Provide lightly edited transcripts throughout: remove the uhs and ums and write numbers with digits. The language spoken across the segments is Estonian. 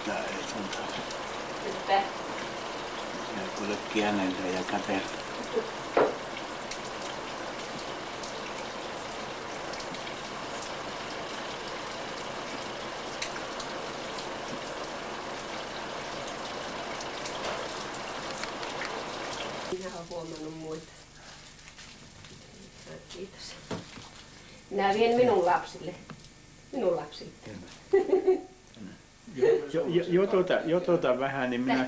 soittaa Eesalta. Että? Ja kuule kiänellä ja katsella. Minä olen huomannut muita. Kiitos. Minä vien minun lapsille. Minun lapsille. Jututa vähän, niin minä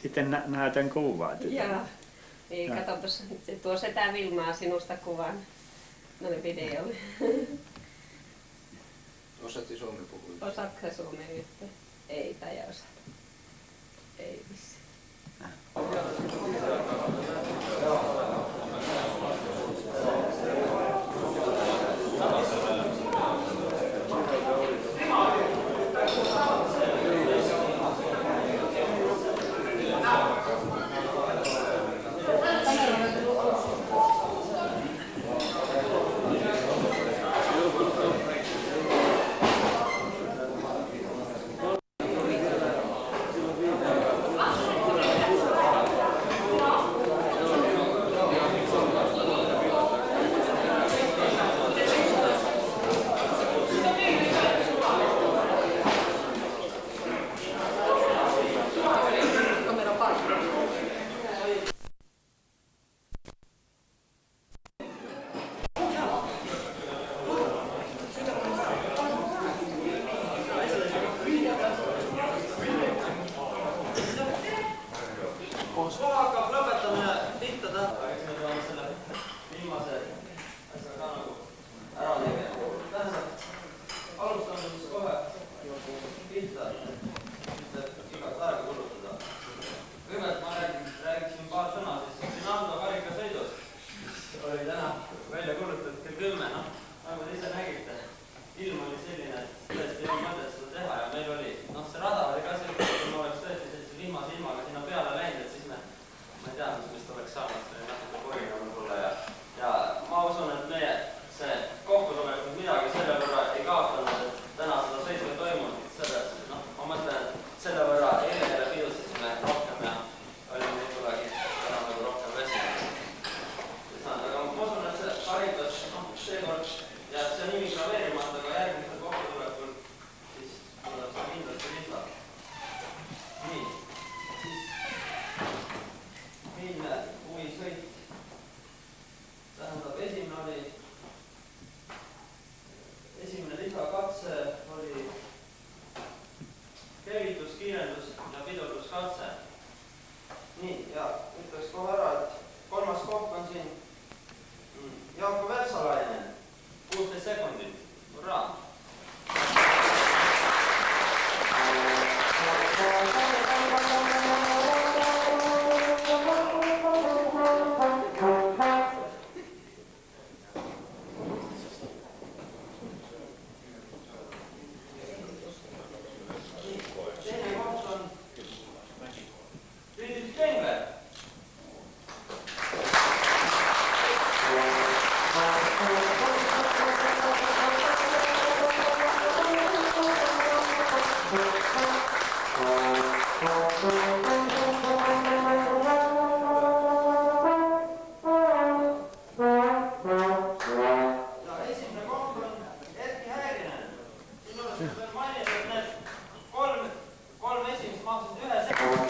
sitten näytän kuvaa. Joo. Ei, katsopas, tuo setä Vilmaa sinusta kuvan noin videolle. Osaatko suomen puhua? Osaatko sä suomen yhtä? Ei tai osata. Ei vissi.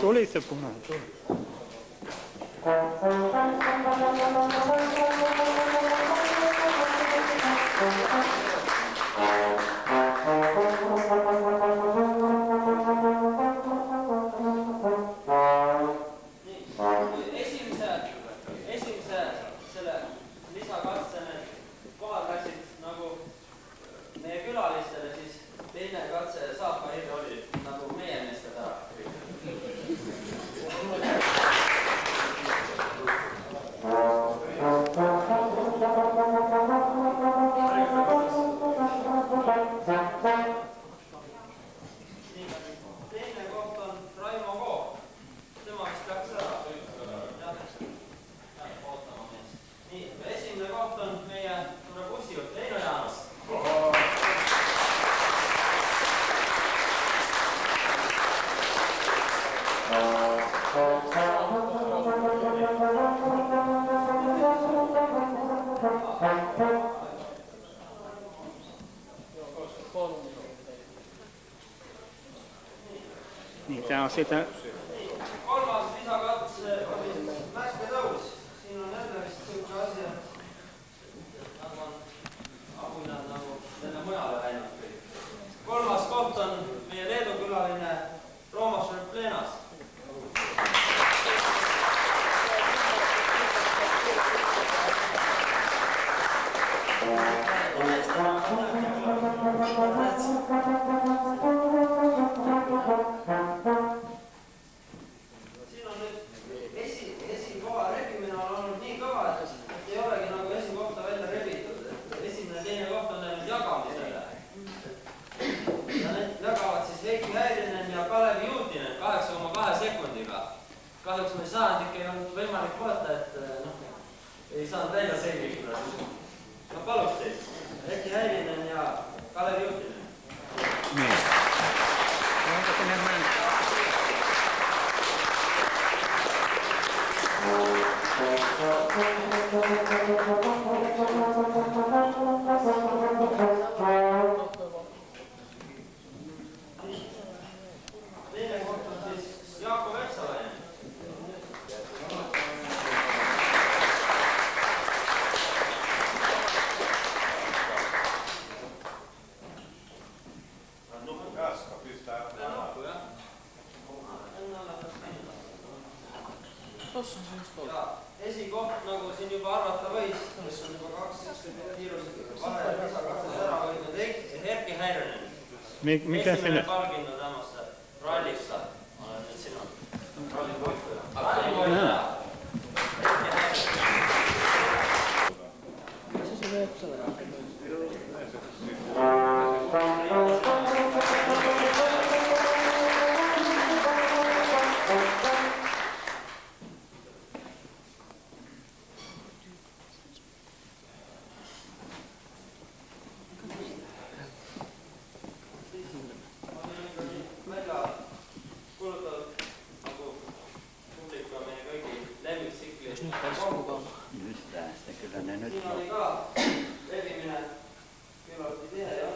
Tuli se punainen, tuli. Katse saappa irra oli nagu meie meested ära. Tämä on sitä... Kolmas lisakatse oli mäsketõus. Siin on jälle vist selline asia, nad on abuinad nagu jälle mujale läinud. Kolmas koht on meie Leedu külaline Roomas Šerplenas. Siin on nüüd esikoha rebimine on olnud nii kõva, et ei olegi nagu esikohta välja rebitud. Esimene teine koht on läinud jagamisele. Ja need jagavad siis Heiki Häirinen ja Kalevi Juutinen 8,2 sekundiga. Kahjuks meil sajandik ei olnud võimalik võtta, et ei saanud välja selgitada. Ma paluks teid. Heiki Häirinen ja Kalevi Juutinen. Niin. Onko enemmän? Teine koht on siis Jaakko Vetsalainen. Ja esikoht, nagu siin juba arvata võis, kes on juba 2 kiirusti vahe lisakatses ära võidnud Heiki Häirinen. Esimene palkinno tämmössä rallissa. Olen nyt sinun rallin voittaja. Rallin voittaja. Heikki Häirinen. Siinä oli ka leviminen pilotti tihe ja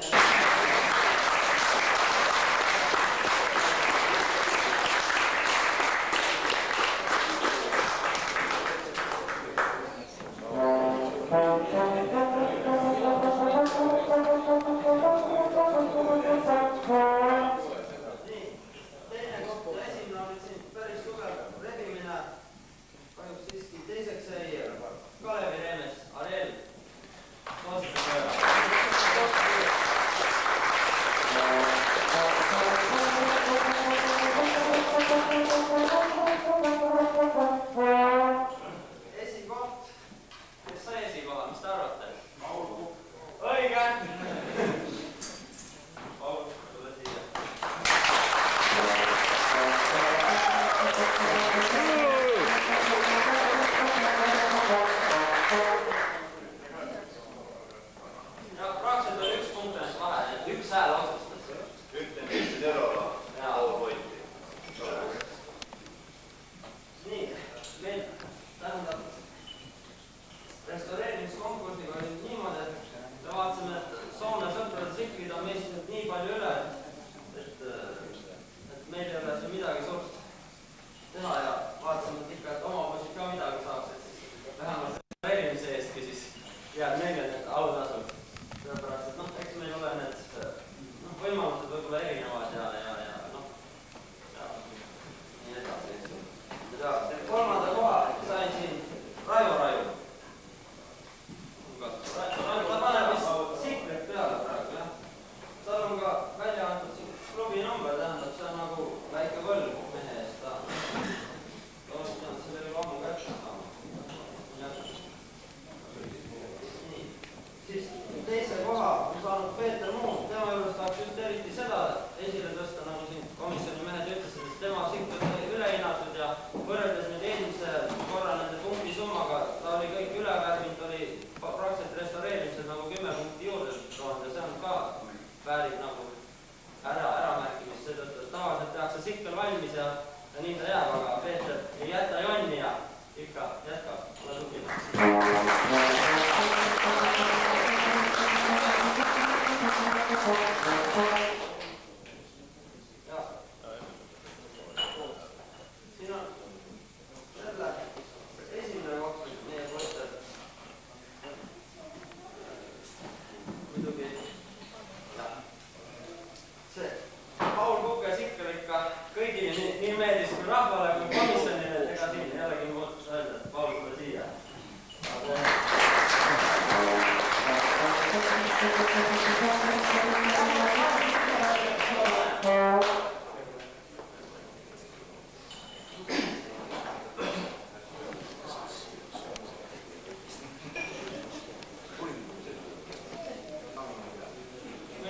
Meil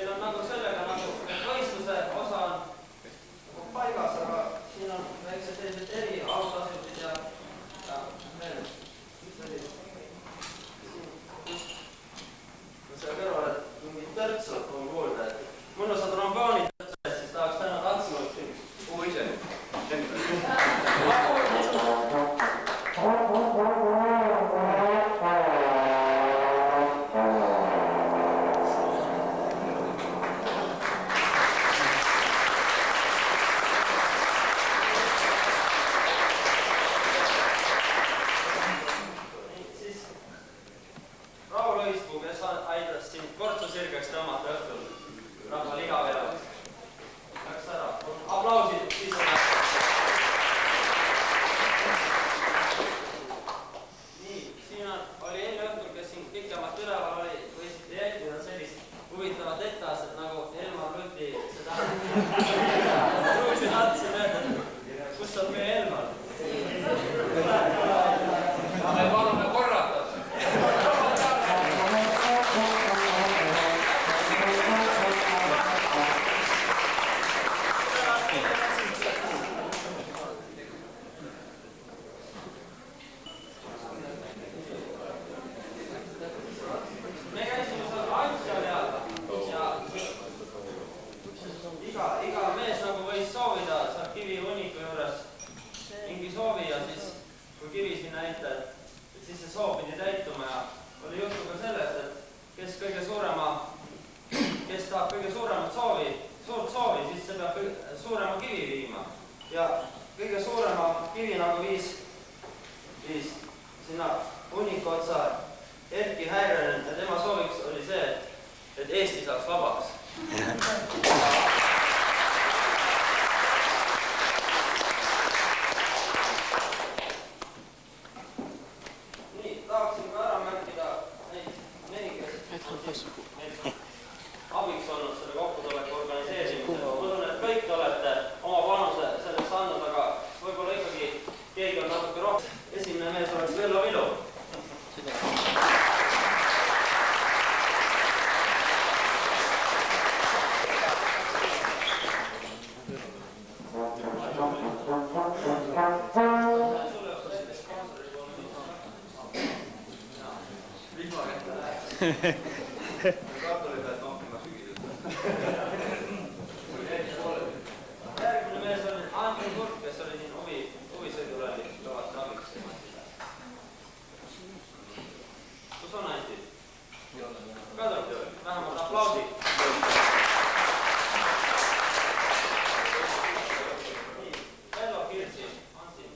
on nagu sellega nagu võistluse osa on paigas, aga siin on väiksed sellised eriautasjad ja veel seal kõrval, et mingid törtsu on kuulda, et mõnusad tromboonid törtsu, siis tahaks täna tantsima. Puhu ise. Siis Raul Õispuu, kes aitas siin kortsu sirgeks tõmmata õhtul rahva liha peale. Läks ära. Aplausid siis on. Nii, siin oli eile õhtul, kes siin pikemalt üleval oli, võisite jälgida sellist huvitavat etteastet nagu Elmar Ruti seda Ruusi natsi mööda. Kus on meie Elmar? Me palume korrata. Me käisime seal Antsjal ja iga mees nagu võis soovida seal Kivi hunniku juures mingi soovi ja siis kui Kivi sinna heita, et siis see soov pidi täituma ja oli juttu ka sellest, et kes tahab kõige suuremat soovi, suurt soovi, siis see peab suurema kivi viima. Ja kõige suurema kivi nagu viis sinna hunniku otsa Erki Häirenen ja tema sooviks oli see, et Eesti saaks vabaks. Nii, tahaksin ka ära märkida neid mehi, kes on siis abiks olnud selle kokkutuleku organiseerimisel. Ma tunnen, et kõik olete oma panuse selleks andnud, aga võib-olla ikkagi keegi on natuke rohkem. Esimene mees oleks Vello Vilu. Kartuli pealt noppima sügisest. Järgmine mees oli Andri Kurk, kes oli siin huvisõiduralli kõvasti abiks. Kus on Anti? Kadab ju, vähemalt aplausi. Nii, Vello Kirsi, Anti.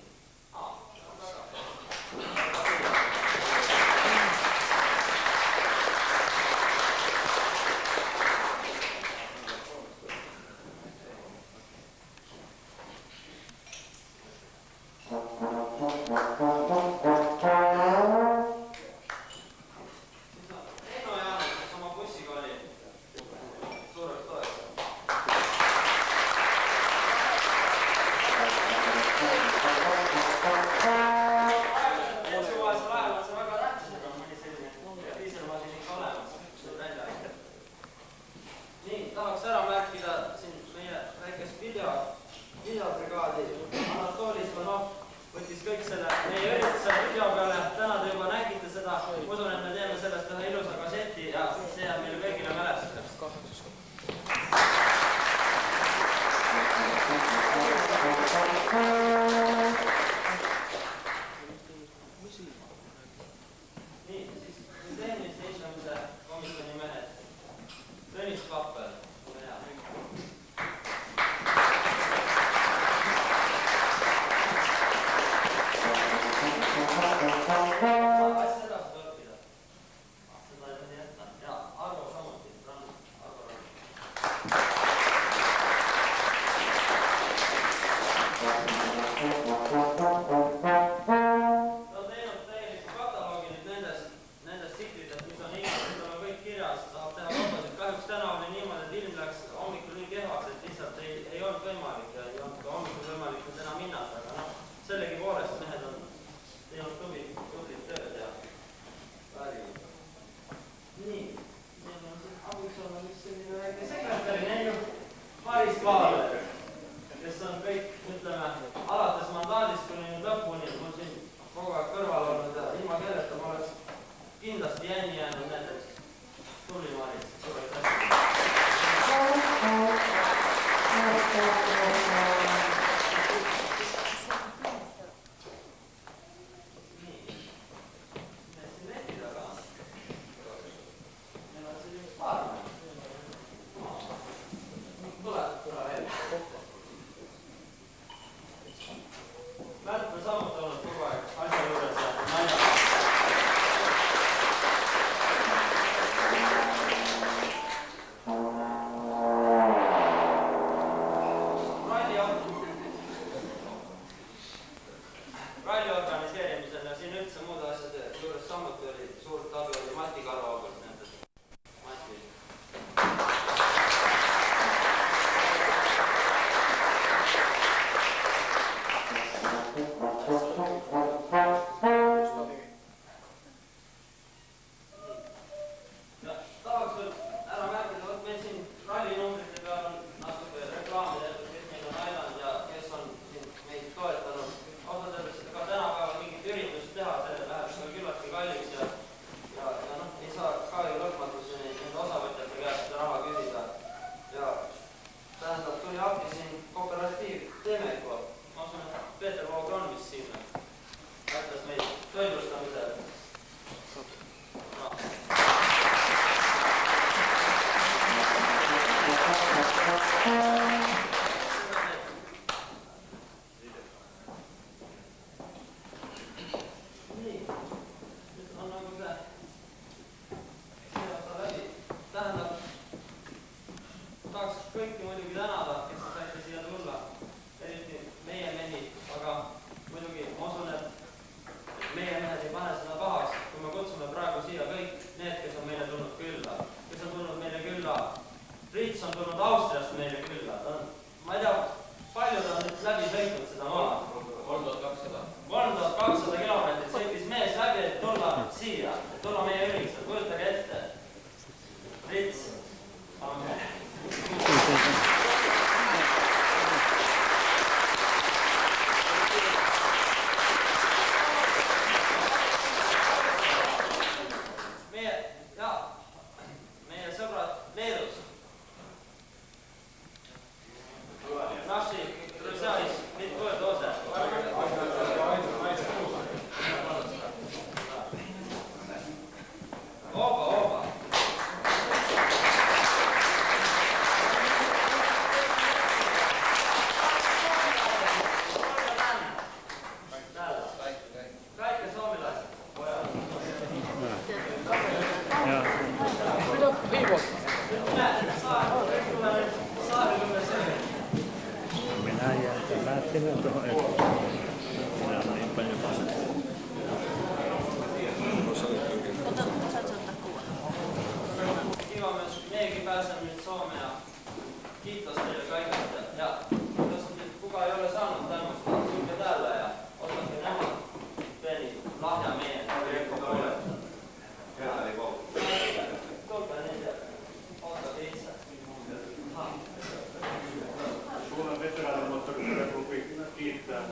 kindlasti jänni jäänud näiteks Tulimaris. Märt on samuti olnud kogu aeg asja juures ja nalja. Ralli organiseerimisel ja siin üldse muude asjade juures samuti oli suurt abi oli Mati Karvaagult nendest. Mati. Ja tahaks veel ära märkida, et meil siin rallinumbrite peal on natuke reklaami tehtud, kes meid on aidanud ja kes on siin meid toetanud. Ausalt öeldes ka tänapäeval mingit üritust teha, selle läheb seal küllaltki kalliks ja noh, ei saa ka ju lõpmatuseni nende osavõtjate käest seda raha küsida. Ja tähendab, tuli appi siin kooperatiiv Temeko. Ma usun, et Peeter Voog on vist siin. Aitas meid toitlustamisel. Nii, nüüd on nagu see osa läbi. Tähendab, tahaks kõiki muidugi tänada, kes saite siia tulla, eriti meie mehi, aga muidugi ma usun, et meie mehed ei pane seda pahaks, kui me kutsume praegu siia kõik need, kes on meile tulnud külla, kes on tulnud meile külla. Rits on tulnud Austriast meile külla, ma ei tea, palju ta on nüüd läbi sõitnud seda maad? 3200 kilomeetrit sõitis mees läbi, et tulla siia, et tulla meie üritusele, kujutage ette. Rits. Meie sõbrad Leedus. Naši družanis, mit koje doze. Oba. Kaikki suomalaiset. Minä jään lähtemään tuohon eteen. Minä on niin paljon paskaa. Kiva myös meikin pääsemme nyt Suomeen. Kiitos teille kaikille. Ja jos kukaan ei ole saanut tämmöistä, tulkaa täällä ja otatte nämä pieni lahja meidän puolesta. Tulkaa niitä. Ottatte itse. Suomen veteraanimoottoripyöräklubi kiittää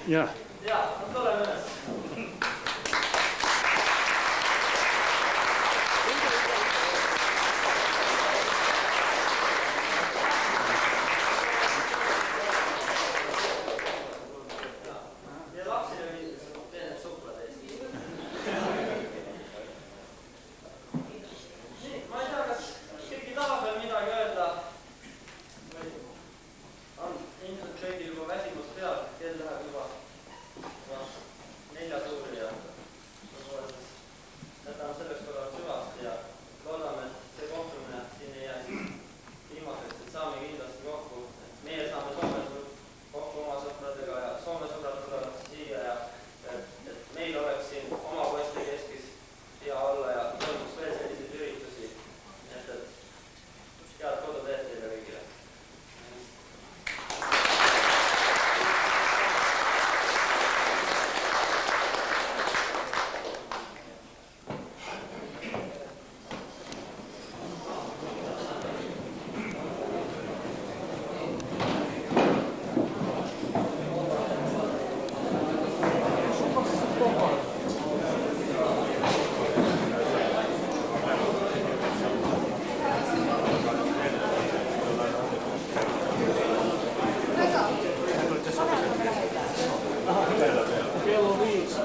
Jah. Jaa, tuleme üles. Ja lapsile teen need suhklad Eesti. Nii, ma ei tea, kas keegi tahab veel midagi öelda. On ilmselt kõigil juba väsimus peal, kell läheb juba 4 tuuri ja jätame selleks korraks hüvasti ja loodame, et see kohtumine siin ei jää viimaseks, et saame kindlasti kokku. Meie saame Soomes kokku oma sõpradega ja Soome sõbrad tulevad siia ja et meil oleks siin oma poistekeskis hea olla ja toimuks veel selliseid üritusi. Et head koduteed teile kõigile. Kello 5.